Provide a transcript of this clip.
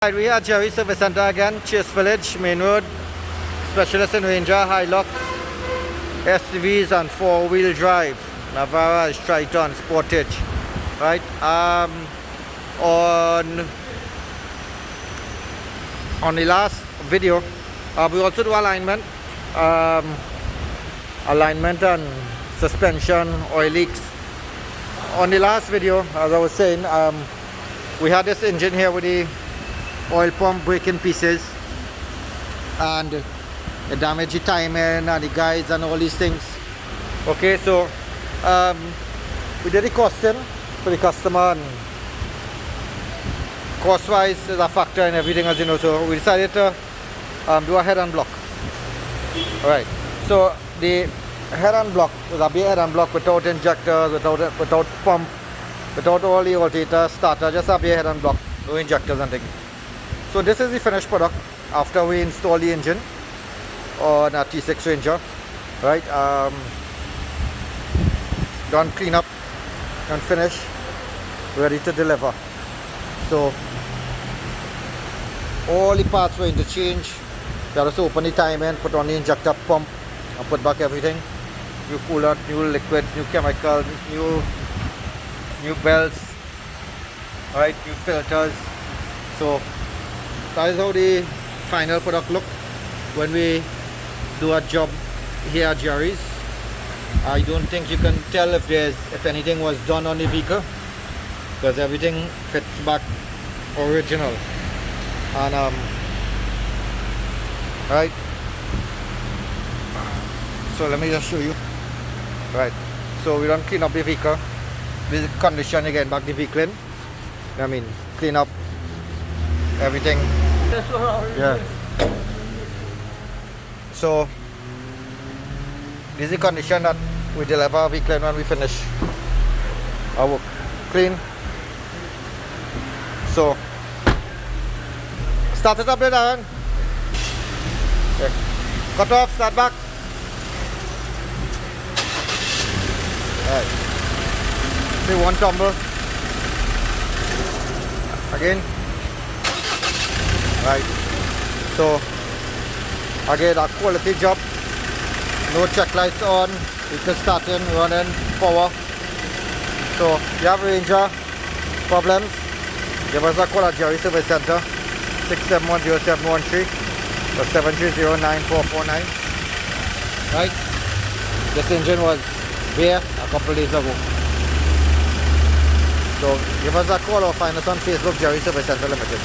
Right, we are Jerry Service Center again, Chase Village, Main Road, specialist in Ranger, Hilux, SUVs and 4-wheel drive, Navara, Triton, Sportage, right? On the last video, we also do alignment, and suspension, oil leaks. On the last video, as I was saying, we had this engine here with the oil pump breaking pieces, and the damage the timing and the guides and all these things. Okay, so we did the costing for the customer, and cost wise is a factor in everything, as you know, so we decided to do a head and block. Alright, so the head and block was a big head and block without injectors, without pump, without all the alternator, starter, just a big head and block, no injectors and things. So this is the finished product after we install the engine on a T6 Ranger, right? Done clean up, done finish, ready to deliver. So all the parts were interchanged. We had to open the timing, put on the injector pump, and put back everything. New coolant, new liquid, new chemical, new belts, right? New filters. So that is how the final product look when we do a job here at Jerry's. I don't think you can tell if anything was done on the vehicle, because everything fits back original. And right, so let me just show you. Right, so we don't clean up the vehicle. This is condition again, back the vehicle in. I mean, clean up everything. Yeah. So this is the condition that we deliver our vehicle when we finish our work. Clean. So start it up there, Darren. Okay. Cut off, start back. Alright. See, one tumble. Again. Right, so again a quality job, no check lights on, vehicle starting, running, power. So if you have Ranger problems, give us a call at Jerry Service Center, 6710713 or 7309449. Right, this engine was there a couple of days ago. So give us a call or find us on Facebook, Jerry Service Center Limited.